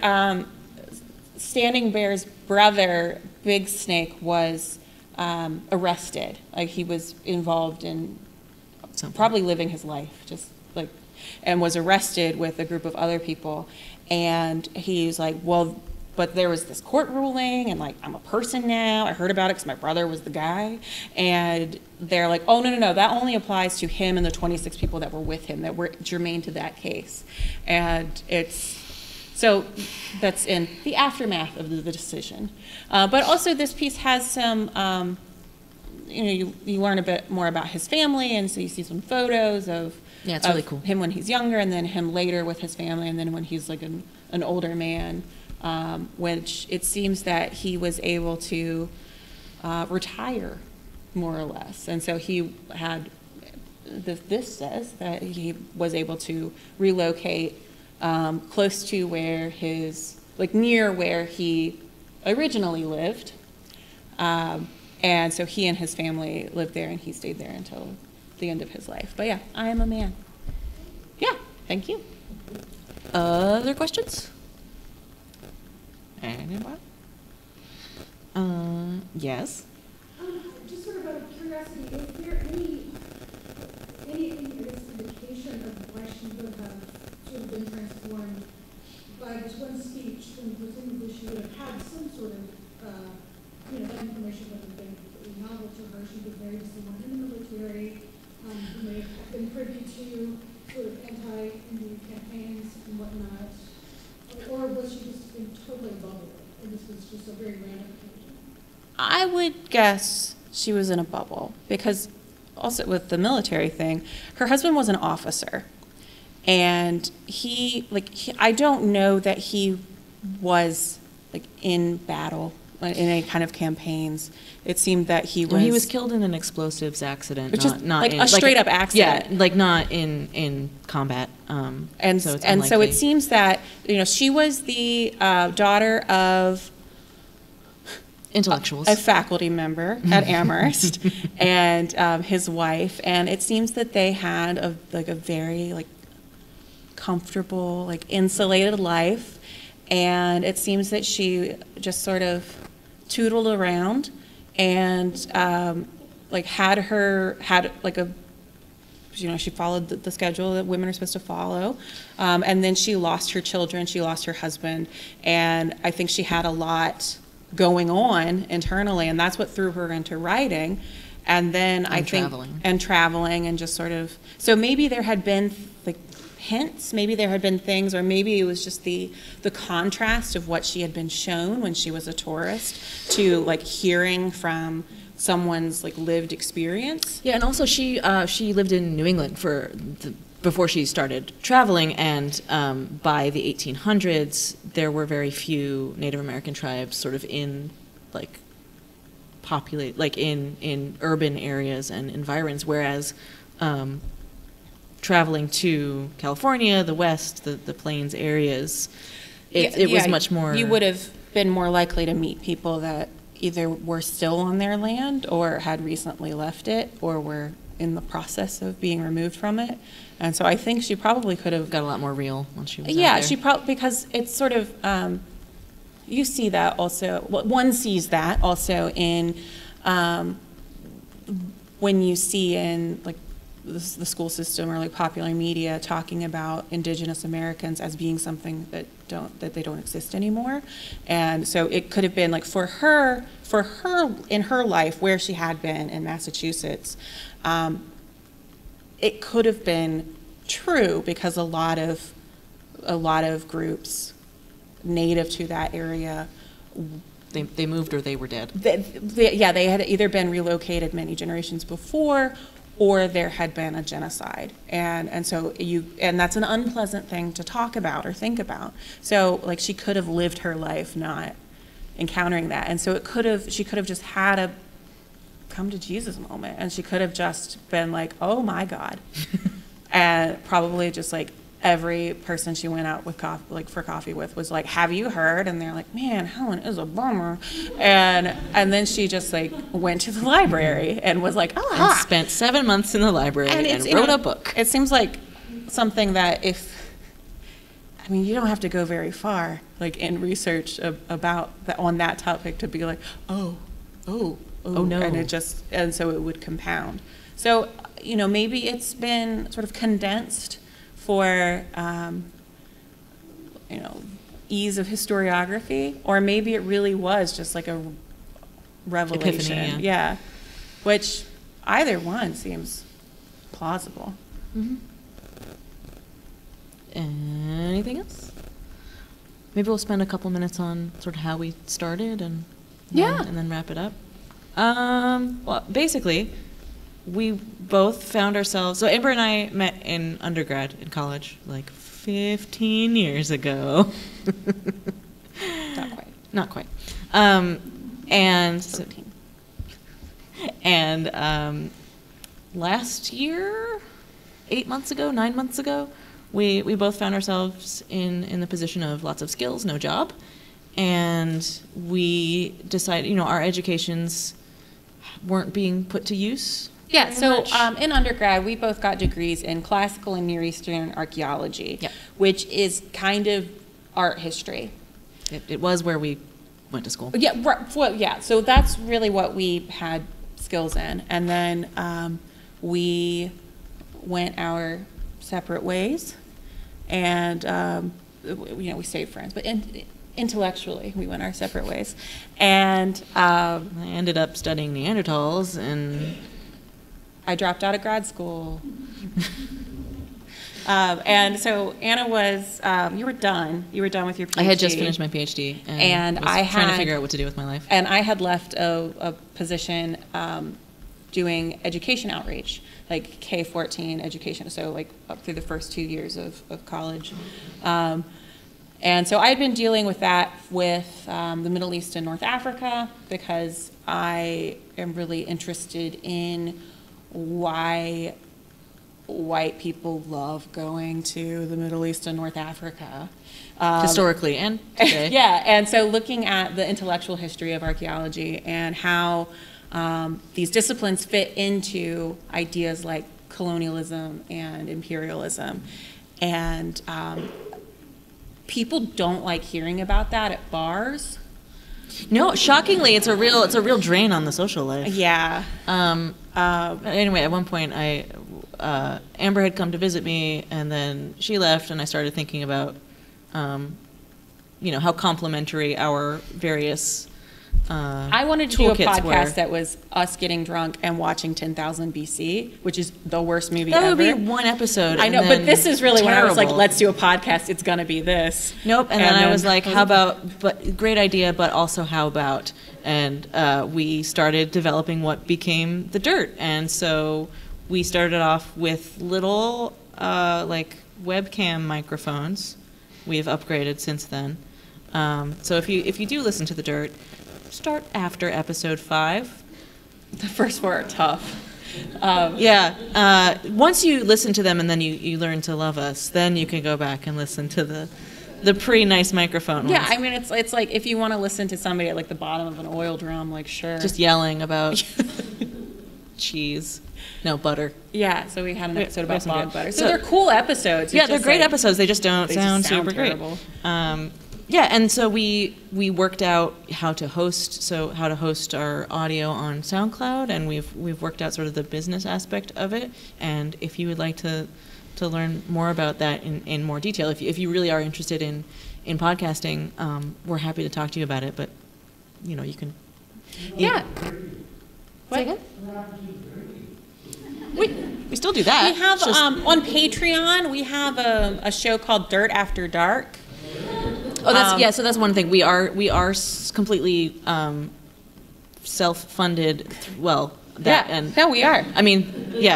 Standing Bear's brother, Big Snake, was arrested. Like he was involved in probably living his life, and was arrested with a group of other people. And he's like, well, but there was this court ruling, and like, I'm a person now. I heard about it because my brother was the guy. And they're like, oh, no, that only applies to him and the 26 people that were with him that were germane to that case. And so that's in the aftermath of the decision. But also this piece has some, you learn a bit more about his family, and so you see some photos of, it's really cool. Him when he's younger, and then him later with his family, and then when he's like an older man, which it seems that he was able to retire more or less. And so he had, this says that he was able to relocate close to where near where he originally lived. And so he and his family lived there, and he stayed there until the end of his life. But yeah, I am a man. Yeah, thank you. Other questions? Anyone? Yes? Just sort of out of curiosity, is there any indication of why she would have sort of been transformed by this one speech, when presumably she would have had some sort of, that information would have been novel to her. She was married to someone in the military who may have been privy to sort of anti-Indian campaigns and whatnot. Or was she just in totally bubble, and this was just a very random occasion? I would guess she was in a bubble, because also with the military thing, her husband was an officer, and I don't know that he was like in battle in any kind of campaigins. It seemed that he was killed in an explosives accident, not like a straight up accident. Yeah, like not in combat. So it seems that she was the daughter of intellectuals, a faculty member at Amherst, and his wife, and it seems that they had a very comfortable, insulated life, and it seems that she just sort of tootled around and she followed the schedule that women are supposed to follow, and then she lost her children, she lost her husband, and I think she had a lot going on internally, and that's what threw her into writing. And then traveling and just sort of, so maybe there had been hints, maybe there had been things, or maybe it was just the contrast of what she had been shown when she was a tourist to hearing from someone's lived experience. Yeah, and also she lived in New England before she started traveling, and by the 1800s there were very few Native American tribes sort of in in urban areas and environs, whereas traveling to California, the West, the Plains areas, it was much more. You would have been more likely to meet people that either were still on their land or had recently left it or were in the process of being removed from it. And so I think she probably could have got a lot more real when she was out there. She probably, because it's sort of, you see that also, one sees that also in when you see in the school system or popular media talking about indigenous Americans as being something that they don't exist anymore. And so it could have been for her in her life where she had been in Massachusetts, it could have been true because a lot of groups native to that area, they moved or they were dead. They had either been relocated many generations before, or there had been a genocide, and so that's an unpleasant thing to talk about or think about. So she could have lived her life not encountering that, and so she could have just had a come to Jesus moment, and she could have just been oh my God, and probably just every person she went out with for coffee with was have you heard? And they're man, Helen is a bummer. And then she just went to the library and was and spent 7 months in the library and wrote a book. It seems like something that you don't have to go very far in research about on that topic to be oh no. And so it would compound. So maybe it's been sort of condensed for ease of historiography, or maybe it really was just like a revelation. Epiphany, yeah. Which either one seems plausible. Mm-hmm. Anything else? Maybe we'll spend a couple minutes on sort of how we started and then wrap it up. Well, basically, we both found ourselves. So Amber and I met in undergrad in college, like 15 years ago. Not quite. Not quite. And 17. And last year, 9 months ago, we both found ourselves in the position of lots of skills, no job. And we decided, our educations weren't being put to use. Yeah, so in undergrad, we both got degrees in classical and Near Eastern archaeology, which is kind of art history. It was where we went to school. Yeah, well, yeah. So that's really what we had skills in, and then we went our separate ways, and we stayed friends, but intellectually we went our separate ways, and I ended up studying Neanderthals, and I dropped out of grad school. And so Anna was, you were done with your PhD. I had just finished my PhD, and was trying to figure out what to do with my life. And I had left a position doing education outreach, like K-14 education, so like up through the first 2 years of college. And so I had been dealing with that with the Middle East and North Africa, because I am really interested in why white people love going to the Middle East and North Africa. Historically and today. Yeah, and so looking at the intellectual history of archaeology and how these disciplines fit into ideas like colonialism and imperialism. And people don't like hearing about that at bars. No, shockingly, it's a real drain on the social life. Yeah. Anyway, at one point, Amber had come to visit me, and then she left, and I started thinking about, how complementary our various I wanted to do a podcast were. that was us getting drunk and watching 10,000 BC, which is the worst movie ever. That would be one episode. I know, but this is really when I was like, terrible. let's do a podcast. It's going to be this. Nope. And then I was like, how about, but great idea, but also how about? And we started developing what became The Dirt. And so we started off with little webcam microphones. We've upgraded since then. So if you do listen to The Dirt, start after episode 5. The first 4 are tough. Once you listen to them and then you learn to love us, then you can go back and listen to the pre-nice microphone ones. Yeah, I mean, it's like if you want to listen to somebody at like the bottom of an oil drum, like sure. Just yelling about cheese. No, butter. Yeah, so we had an episode about some bog good. butter. So they're cool episodes. Yeah, they're great episodes. They just don't sound super terrible. great. Yeah, and so we worked out how to host our audio on SoundCloud, and we've worked out sort of the business aspect of it. And if you would like to learn more about that in more detail, if you really are interested in podcasting, we're happy to talk to you about it. But you can. Yeah. What? Say again? We still do that. We have on Patreon. We have a show called Dirt After Dark. Oh, that's So that's one thing. We are completely self-funded. Well, that and no, we are. I mean, we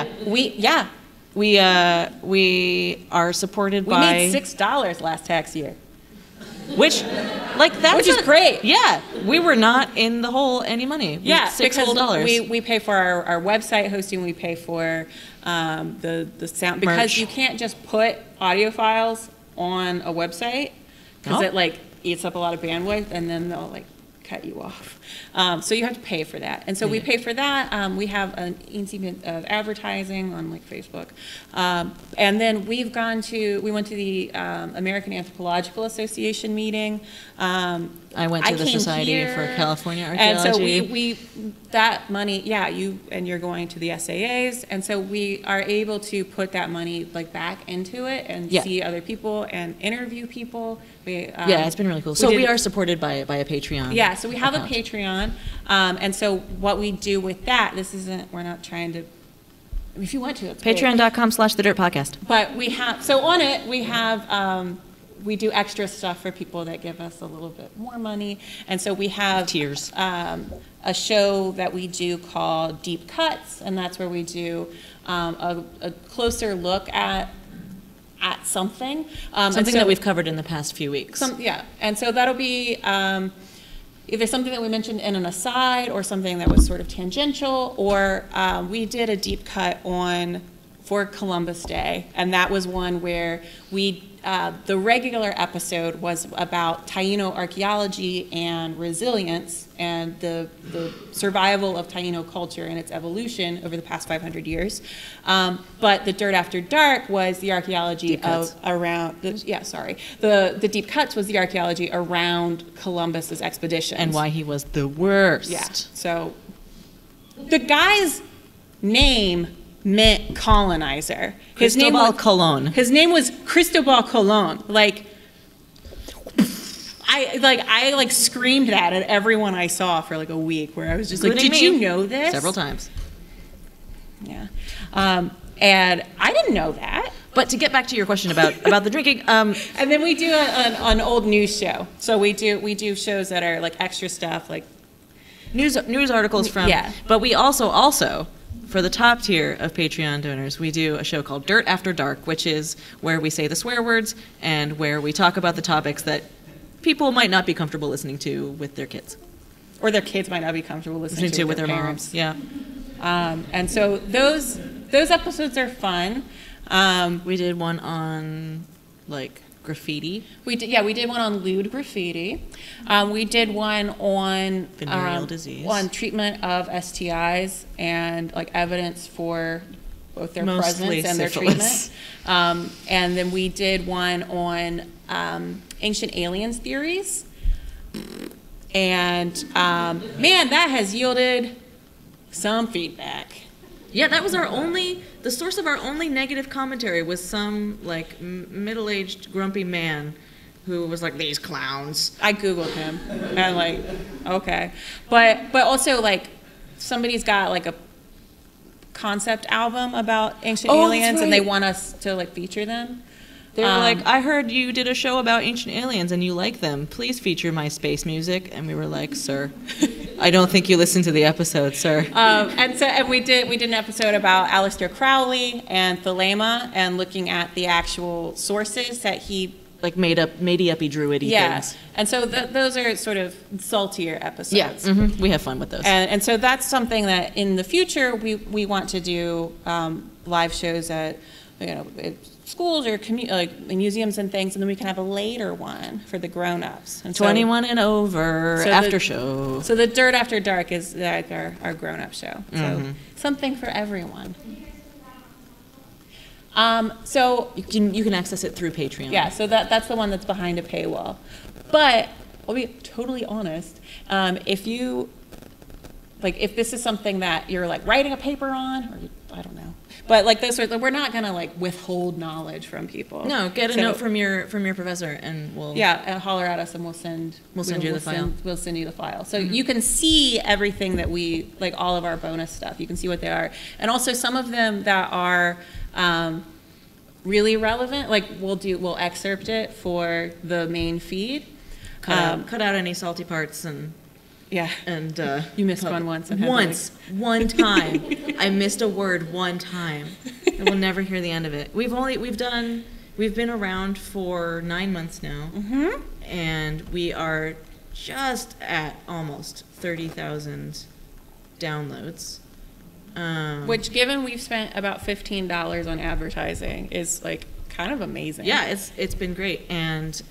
are supported by. We made $6 last tax year, which is great. Yeah, we were not in the hole any money. $6 whole dollars. We pay for our website hosting. We pay for the sound, because merch. You can't just put audio files on a website. Because it eats up a lot of bandwidth, and then they'll cut you off. So you have to pay for that. And so we pay for that. We have an incident of advertising on like Facebook. And then we went to the American Anthropological Association meeting. I went to the Society for California Archaeology. And so that money, you're going to the SAAs, and so we are able to put that money like back into it and see other people and interview people. It's been really cool. So we are supported by a Patreon. Yeah, so we have account. a Patreon, and so what we do with that, we're not trying to, if you want to, it's Patreon.com/thedirtpodcast. But we have, so on it, we have, we do extra stuff for people that give us a little bit more money. And so we have tiers. A show that we do called Deep Cuts, and that's where we do a closer look at something. Something that we've covered in the past few weeks. And so that'll be either something that we mentioned in an aside or something that was sort of tangential, or we did a deep cut for Columbus Day, and that was one where the regular episode was about Taino archaeology and resilience and the survival of Taino culture and its evolution over the past 500 years. But the Dirt After Dark was the archaeology the Deep Cuts was the archaeology around Columbus's expedition. And why he was the worst. Yeah, so the guy's name meant colonizer. Cristobal Colon. His name was Cristobal Colon. I screamed that at everyone I saw for like a week, where I was just like, did you know this? Several times. Yeah. And I didn't know that. But to get back to your question about the drinking, and then we do an old news show. So we do shows that are like extra stuff, like news articles from. Yeah. But we also for the top tier of Patreon donors, we do a show called Dirt After Dark, which is where we say the swear words and where we talk about the topics that people might not be comfortable listening to with their kids. Or their kids might not be comfortable listening to with their moms. parents. Yeah. And so those episodes are fun. We did one on like graffiti. We did one on lewd graffiti. We did one on venereal disease, on treatment of STIs and like evidence for both their presence and their treatment. And then we did one on ancient aliens theories. And man, that has yielded some feedback. Yeah, that was the source of our only negative commentary was some like middle-aged grumpy man who was like, these clowns. I Googled him and like, okay. But also like somebody's got like a concept album about ancient aliens, and they want us to like feature them. They were like, I heard you did a show about ancient aliens and you like them. Please feature my space music. And we were like, sir, I don't think you listened to the episode, sir. And we did an episode about Aleister Crowley and Thelema and looking at the actual sources that he like made-uppy druidy things. And so those are sort of saltier episodes. Yeah, we have fun with those. And so that's something that in the future we want to do live shows at schools or like museums and things, and then we can have a later one for the grown-ups. And 21 and over, after show. So the Dirt After Dark is like our grown-up show. So something for everyone. So you can access it through Patreon. Yeah, so that's the one that's behind a paywall. But I'll be totally honest, if this is something that you're like writing a paper on, or I don't know, but like we're not gonna like withhold knowledge from people. No, get a note from your professor, and we'll holler at us, and we'll send you the file. We'll send you the file, so you can see everything that we like, all of our bonus stuff. You can see what they are, and also some of them that are really relevant. Like we'll excerpt it for the main feed. Cut out any salty parts and. Yeah, and you missed one once. One time, I missed a word one time. I will never hear the end of it. We've been around for 9 months now, and we are just at almost 30,000 downloads. Which, given we've spent about $15 on advertising, is like kind of amazing. Yeah, it's been great, and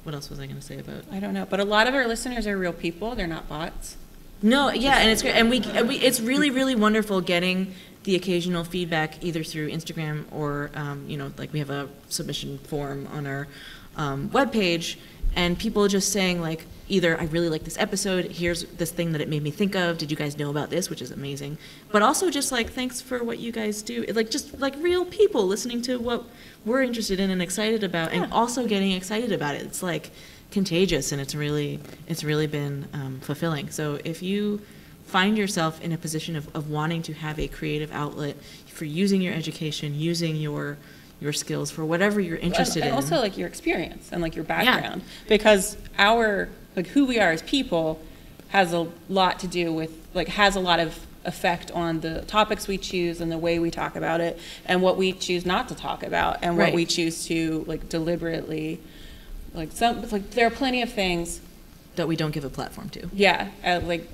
what else was I going to say about? I don't know, but a lot of our listeners are real people. They're not bots. No, yeah, and it's great, and we it's really, really wonderful getting the occasional feedback either through Instagram or like we have a submission form on our webpage, and people just saying like either I really like this episode, here's this thing that it made me think of, did you guys know about this, which is amazing, but also just like thanks for what you guys do, like just like real people listening to what we're interested in and excited about, and also getting excited about it. It's like contagious, and it's really been fulfilling. So if you find yourself in a position of wanting to have a creative outlet for using your education, using your skills for whatever you're interested in. And also like your experience and like your background. Because our, like who we are as people has a lot to do with, like has a lot of effect on the topics we choose and the way we talk about it and what we choose not to talk about and what we choose to like deliberately, like there are plenty of things that we don't give a platform to. Yeah, like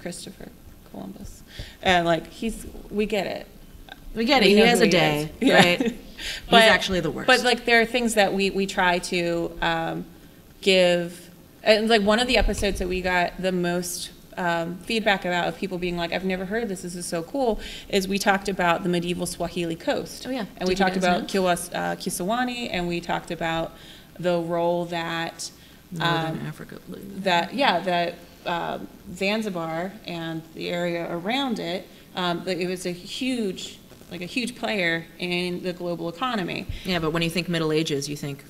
Christopher Columbus. And like we get it. We get it. He has a day, right? But, he's actually the worst. But like there are things that we try to give. And like one of the episodes that we got the most feedback about of people being like, I've never heard this is so cool, is we talked about the medieval Swahili coast. Oh yeah. And we talked about Kisawani, and we talked about the role that Northern Africa played. That Zanzibar and the area around it, it was a huge player in the global economy. Yeah, but when you think Middle Ages, you think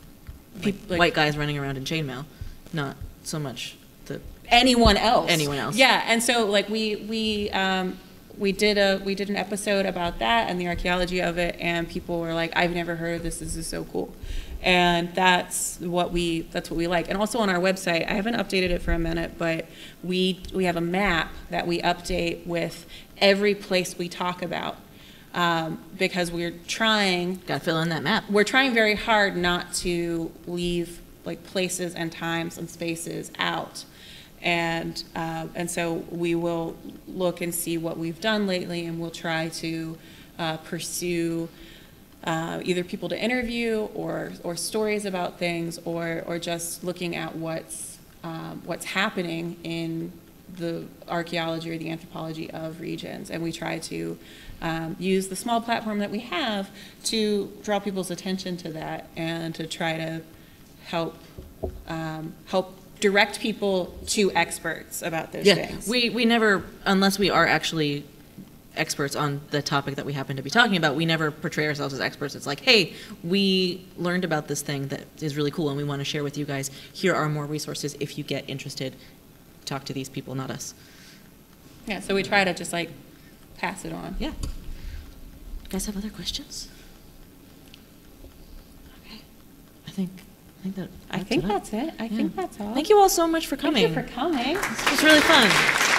white guys running around in chainmail, not so much anyone else. Yeah, and so like we did an episode about that and the archaeology of it, and people were like, I've never heard of this. This is so cool. And that's what we like. And also on our website, I haven't updated it for a minute, but we have a map that we update with every place we talk about, because we're trying. Got to fill in that map. We're trying very hard not to leave like places and times and spaces out. And so we will look and see what we've done lately, and we'll try to pursue either people to interview or stories about things, or just looking at what's happening in the archaeology or the anthropology of regions. And we try to use the small platform that we have to draw people's attention to that, and to try to help direct people to experts about those things. We never, unless we are actually experts on the topic that we happen to be talking about, we never portray ourselves as experts. It's like, hey, we learned about this thing that is really cool and we want to share with you guys. Here are more resources if you get interested. Talk to these people, not us. Yeah, so we try to just like pass it on. Yeah. You guys have other questions? Okay. I think that's it. I think that's all. Thank you all so much for coming. Thank you for coming. This was really fun.